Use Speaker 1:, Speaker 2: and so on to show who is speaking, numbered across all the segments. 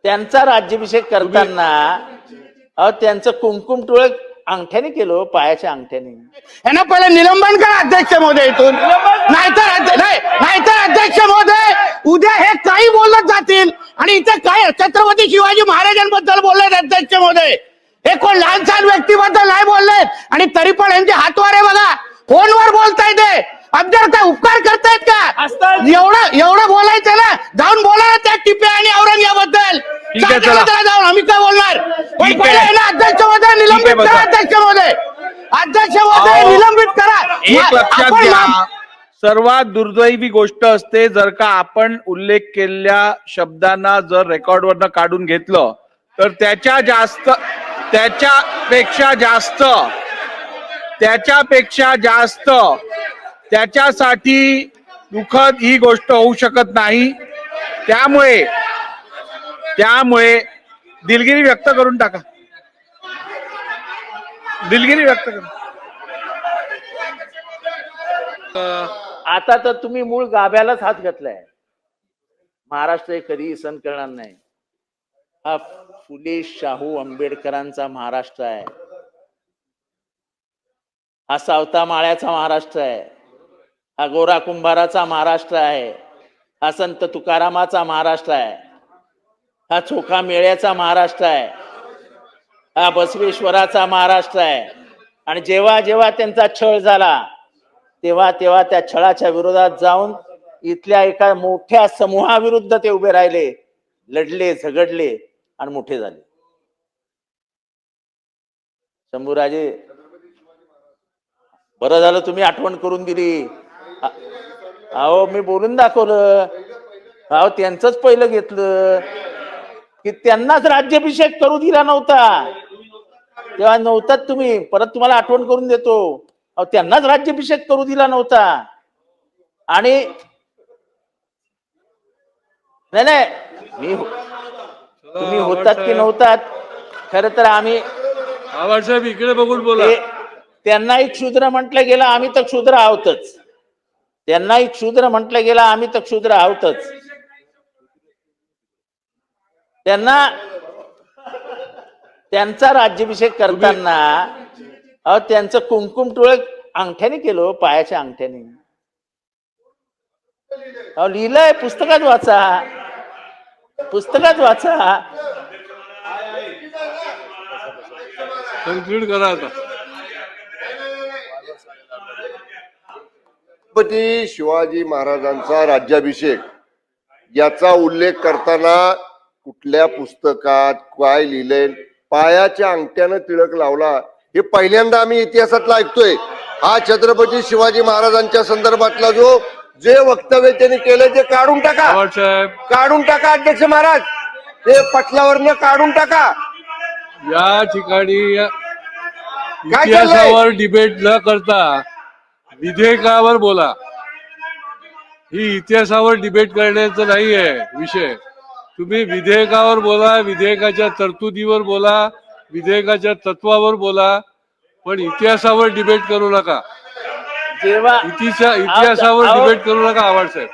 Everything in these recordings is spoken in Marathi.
Speaker 1: त्यांचा राज्याभिषेक करताना त्यांचं कुंकुम टिळक अंगठ्याने केलं, पायाच्या अंगठ्याने.
Speaker 2: यांना पहिले निलंबन करा अध्यक्ष महोदय इथून, नाहीतर अध्यक्ष महोदय उद्या हे काही बोलत जातील आणि इथे काय छत्रपती शिवाजी महाराजांबद्दल बोललेत अध्यक्ष महोदय. हे कोण लहान सहान व्यक्तीबद्दल नाही बोललेत आणि तरी पण यांचे हातवारे बघा, फोनवर बोलतायत. अब्जर काय उपकार करतायत का? एवढं बोलायचं ना, जाऊन बोला त्या टिपे आणि औरंगाबादबद्दल जाऊन. आम्ही काय बोलणार? पण पहिले ना अध्यक्ष महोदय निलंबित करा. अध्यक्ष महोदय निलंबित करा.
Speaker 3: एक लक्षात घ्या, सर्वात दुर्दैवी गोष्ट असते जर का आपण उल्लेख केलेल्या शब्दांना जर रेकॉर्डवरनं काढून घेतलं तर त्याच्यापेक्षा जास्त त्याच्यासाठी दुःखद ही गोष्ट होऊ शकत नाही. त्यामुळे दिलगिरी व्यक्त करून टाका. दिलगिरी व्यक्त करा.
Speaker 1: आता तर तुम्ही मूळ गाभ्यालाच हात घातलाय. महाराष्ट्र हे कधीही सहन करणार नाही. हा फुले शाहू आंबेडकरांचा महाराष्ट्र आहे. हा सावता माळ्याचा महाराष्ट्र आहे. हा गोरा कुंभाराचा महाराष्ट्र आहे. हा संत तुकारामाचा महाराष्ट्र आहे. हा चोखा मेळ्याचा महाराष्ट्र आहे. हा बसवेश्वराचा महाराष्ट्र आहे. आणि जेव्हा जेव्हा त्यांचा छळ झाला तेव्हा त्या छळाच्या विरोधात जाऊन इथल्या एका मोठ्या समूहाविरुद्ध ते उभे राहिले, लढले, झगडले आणि मोठे झाले. शंभूराजे, बरं झालं तुम्ही आठवण करून दिली. अहो मी बोलून दाखवलं. अहो त्यांचंच पहिलं घेतलं की त्यांनाच राज्याभिषेक करू दिला नव्हता तेव्हा नव्हतात तुम्ही. परत तुम्हाला आठवण करून देतो. अहो त्यांनाच राज्याभिषेक करू दिला नव्हता. आणि नाही तुम्ही होतात की नव्हतात, खरं तर आम्ही
Speaker 4: साहेब इकडे बघून बोला.
Speaker 1: त्यांनाही क्षुद्र म्हटलं गेलं, आम्ही तर क्षुद्र आहोतच. त्यांनाही क्षुद्र म्हटलं गेलं, आम्ही तर क्षुद्र आहोतच. त्यांचा राज्याभिषेक करताना त्यांचं कुंकुम टिळक अंगठ्याने केलं, पायाच्या अंगठ्याने. लिहिलंय, पुस्तकात वाचा.
Speaker 4: कन्क्लूड करा आता.
Speaker 5: छत्रपती शिवाजी महाराजांचा राज्याभिषेक याचा उल्लेख करताना कुठल्या पुस्तकात काय लिहिलंय, पायाच्या अंगठ्यानं टिळक लावला, हे पहिल्यांदा आम्ही इतिहासातला ऐकतोय. हा छत्रपती शिवाजी महाराजांच्या संदर्भातला जे वक्तव्य त्यांनी केलं ते काढून टाका अध्यक्ष महाराज. ते पटलावरनं काढून टाका.
Speaker 4: या ठिकाणी इतिहासावर डिबेट न करता विधेयकावर बोला. ही इतिहासावर डिबेट करण्याचं नाहीये विषय. तुम्ही विधेयकावर बोला, विधेयकाच्या तरतुदीवर बोला, विधेयकाच्या तत्वावर बोला, पण इतिहासावर डिबेट करू नका. इतिहासावर डिबेट करू नका आव्हाड साहेब.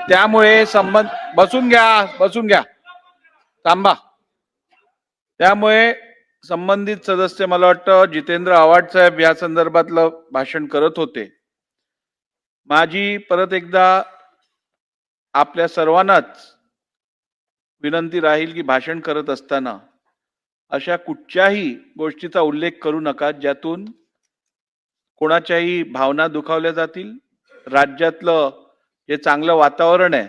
Speaker 3: त्यामुळे संबंध बसून घ्या थांबा. त्यामुळे संबंधित सदस्य, मला वाटतं जितेंद्र आव्हाड साहेब या संदर्भातलं भाषण करत होते. माझी परत एकदा आपल्या सर्वांनाच विनंती राहील की भाषण करत असताना अशा कुठच्याही गोष्टीचा उल्लेख करू नका ज्यातून कोणाच्याही भावना दुखावल्या जातील, राज्यातलं जे चांगलं वातावरण आहे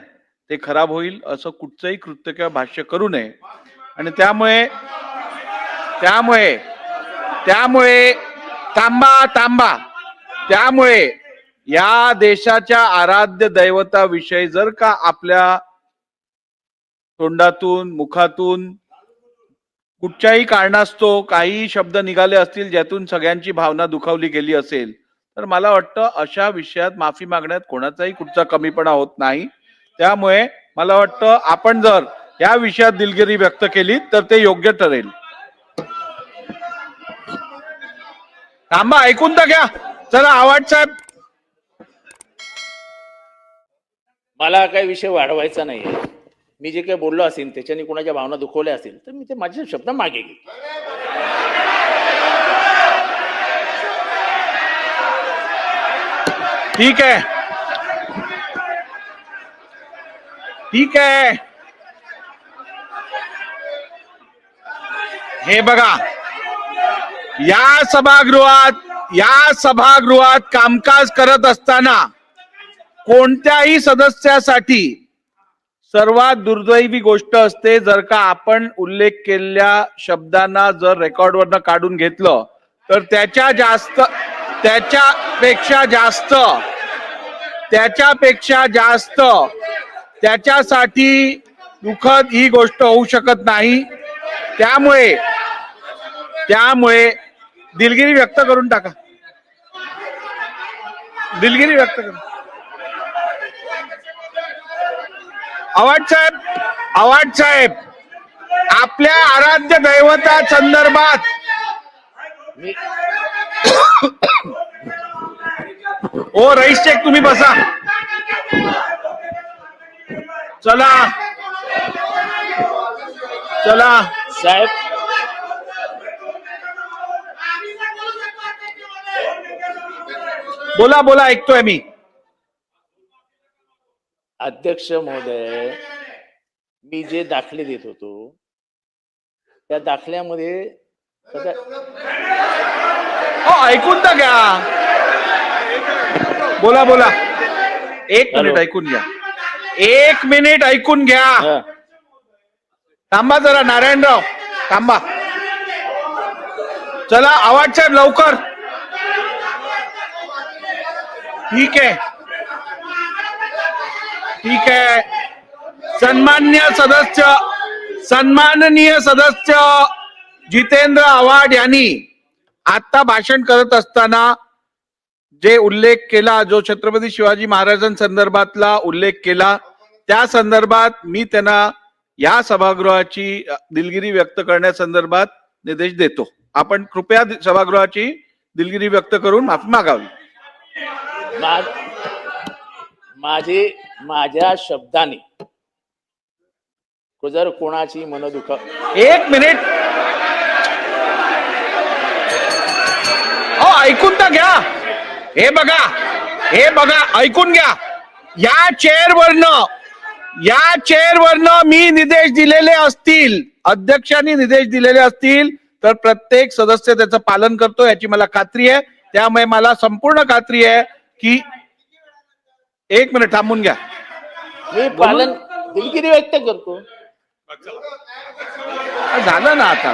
Speaker 3: ते खराब होईल, असं कुठचंही कृत्य किंवा भाष्य करू नये. आणि त्यामुळे थांबा. त्यामुळे या देशाच्या आराध्य दैवताविषयी जर का आपल्या तोंडातून, मुखातून कुठच्याही कारणास्तव काही शब्द निघाले असतील ज्यातून सगळ्यांची भावना दुखावली गेली असेल, तर मला वाटतं अशा विषयात माफी मागण्यात कोणाचाही कुठचा कमीपणा होत नाही. त्यामुळे मला वाटतं आपण जर या विषयात दिलगिरी व्यक्त केली तर ते योग्य ठरेल. थांबा, ऐकून तर घ्या. चला आव्हाड साहेब.
Speaker 1: मला काही विषय वाढवायचा नाहीये. मी जे काही बोललो असेल त्याच्याने कोणाच्या भावना दुखवल्या असतील तर मी ते माझे शब्द मागे घेईन.
Speaker 3: ठीक आहे, ठीक आहे. हे बघा, या सभागृहात कामकाज करत असताना कोणत्याही सदस्यासाठी सर्वात दुर्दैवी गोष्ट असते जर का आपण उल्लेख केलेल्या शब्दांना जर रेकॉर्डवरनं काढून घेतलं तर त्याच्यापेक्षा जास्त त्याच्यासाठी दुःखद ही गोष्ट होऊ शकत नाही. त्यामुळे दिलगिरी व्यक्त करून टाका, दिलगिरी व्यक्त करा. आवाज साहेब, आपल्या आराध्य दैवता संदर्भात ओ रईस शेख तुम्ही बसा. चला
Speaker 1: साहेब,
Speaker 3: बोला ऐकतोय मी.
Speaker 1: अध्यक्ष महोदय, मी जे दाखले देत होतो त्या दाखल्यामध्ये
Speaker 3: ऐकून तर घ्या. बोला. एक मिनिट ऐकून घ्या. 1 मिनिट ऐकून घ्या.
Speaker 1: हा.
Speaker 3: थांबा जरा नारायणराव, थांबा. चला आवाज साहेब लवकर. ठीक आहे. सन्माननीय सदस्य जितेंद्र आव्हाड यांनी आता भाषण करत असताना जे उल्लेख केला, जो छत्रपती शिवाजी महाराजांसंदर्भातला उल्लेख केला, त्या संदर्भात मी त्यांना या सभागृहाची दिलगिरी व्यक्त करण्यासंदर्भात निर्देश देतो. आपण कृपया सभागृहाची दिलगिरी व्यक्त करून माफी मागावी.
Speaker 1: माझ्या शब्दाने जर कोणाची मन दुख.
Speaker 3: 1 मिनिट ऐकून तर घ्या. हे बघा ऐकून घ्या. या चेअरवरनं मी निर्देश दिलेले असतील, अध्यक्षांनी निर्देश दिलेले असतील तर प्रत्येक सदस्य त्याचं पालन करतो याची मला खात्री आहे. त्यामुळे मला संपूर्ण खात्री आहे की 1 मिनिट थांबून घ्या.
Speaker 1: मी पालन दिलगिरी व्यक्त करतो.
Speaker 3: झालं ना, आता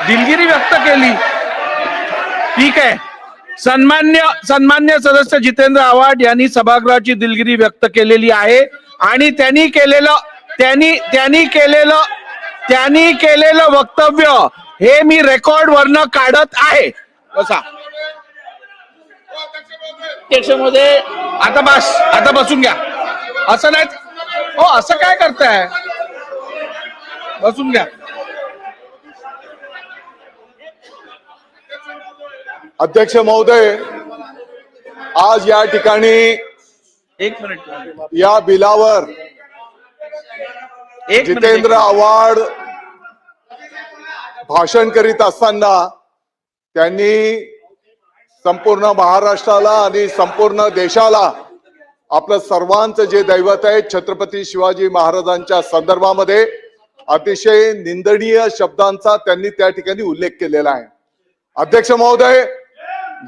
Speaker 3: दिलगिरी व्यक्त केली. ठीक आहे. सन्मान्य सदस्य जितेंद्र आव्हाड यांनी सभागृहाची दिलगिरी व्यक्त केलेली आहे आणि त्यांनी केलेलं वक्तव्य हे मी रेकॉर्ड वरनं काढत आहे. बसा
Speaker 1: अध्यक्ष महोदय,
Speaker 3: आता बसून घ्या. असं नाही असं काय करताय, बसून घ्या.
Speaker 6: अध्यक्ष महोदय, आज या ठिकाणी
Speaker 3: 1 मिनिट
Speaker 6: या बिलावर जितेंद्र आव्हाड भाषण करीत असताना त्यांनी संपूर्ण महाराष्ट्राला आणि संपूर्ण देशाला आपलं सर्वांचं जे दैवत आहे छत्रपती शिवाजी महाराजांच्या संदर्भामध्ये अतिशय निंदनीय शब्दांचा त्यांनी त्या ठिकाणी उल्लेख केलेला आहे. अध्यक्ष महोदय,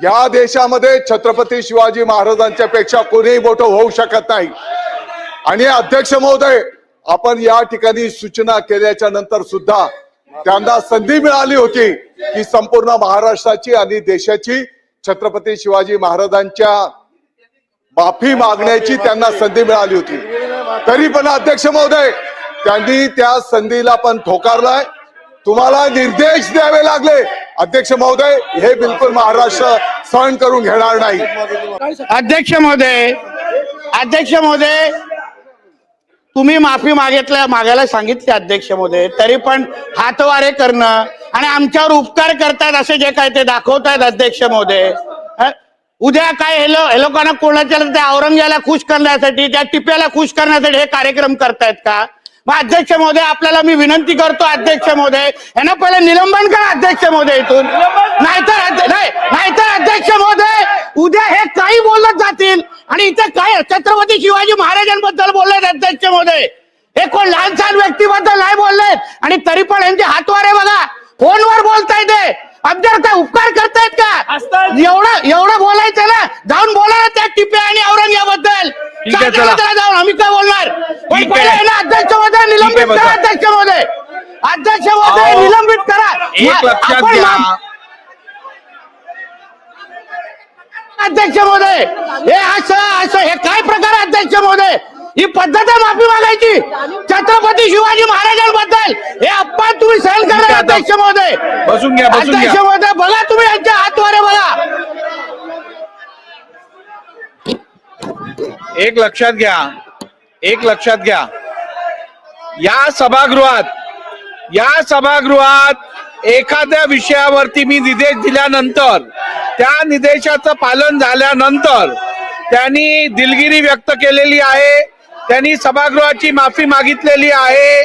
Speaker 6: या देशामध्ये छत्रपती शिवाजी महाराजांच्या पेक्षा कोणीही मोठं होऊ शकत नाही. आणि अध्यक्ष महोदय, आपण या ठिकाणी सूचना केल्याच्या नंतर सुद्धा त्यांना संधी मिळाली होती की संपूर्ण महाराष्ट्राची आणि देशाची छत्रपती शिवाजी महाराजांच्या माफी मागण्याची त्यांना संधी मिळाली होती. तरी पण अध्यक्ष महोदय, त्यांनी त्या संधीला पण ठोकारलाय. तुम्हाला निर्देश द्यावे लागले. अध्यक्ष महोदय, हे बिलकुल महाराष्ट्र सहन करून घेणार नाही.
Speaker 2: अध्यक्ष महोदय, तुम्ही माफी मागायला सांगितले अध्यक्ष महोदय, तरी पण हातवारे करणं आणि आमच्यावर उपकार करतात असे जे काय ते दाखवतायत अध्यक्ष महोदय. उद्या काय हे लोकांना कोणाच्या त्या औरंगजेबाला खुश करण्यासाठी, त्या टिप्याला खुश करण्यासाठी हे कार्यक्रम करतायत का? मग अध्यक्ष महोदय आपल्याला मी विनंती करतो, अध्यक्ष महोदय यांना पहिले निलंबन करा अध्यक्ष महोदय इथून, नाहीतर अध्यक्ष महोदय उद्या हे काही बोलत जातील आणि इथे काय छत्रपती शिवाजी महाराजांबद्दल बोललेत अध्यक्ष महोदय. हे कोण लहान सहान व्यक्तीबद्दल नाही बोललेत आणि तरी पण यांचे हातवारे बघा, फोनवर बोलताय ते. अब्जर काय उपकार करतायत का? एवढं बोलायचं ना, जाऊन बोला ना त्या टिपे आणि औरंगाबादबद्दल. जाऊन आम्ही काय बोलणार? पण पहिले ना अध्यक्ष महोदय निलंबित करा, अध्यक्ष महोदय, अध्यक्ष महोदय निलंबित करा.
Speaker 3: एक लक्षात घ्या
Speaker 2: अध्यक्ष महोदय, हे असं हे काय प्रकार अध्यक्ष महोदय? ही पद्धत आहे माफी मागायची छत्रपती शिवाजी महाराजांबद्दल. हे अपमान तुम्ही सहन करणार अध्यक्ष महोदय.
Speaker 3: बसून घ्या, बसून घ्या.
Speaker 2: अध्यक्ष महोदय बघा तुम्ही यांच्या हातवारे बघा.
Speaker 3: एक लक्षात घ्या, या सभागृहात एखाद्या विषयावरती मी निर्देश दिल्यानंतर त्या निर्देशाचं पालन झाल्यानंतर त्यांनी दिलगिरी व्यक्त केलेली आहे, त्यांनी सभागृहाची माफी मागितलेली आहे.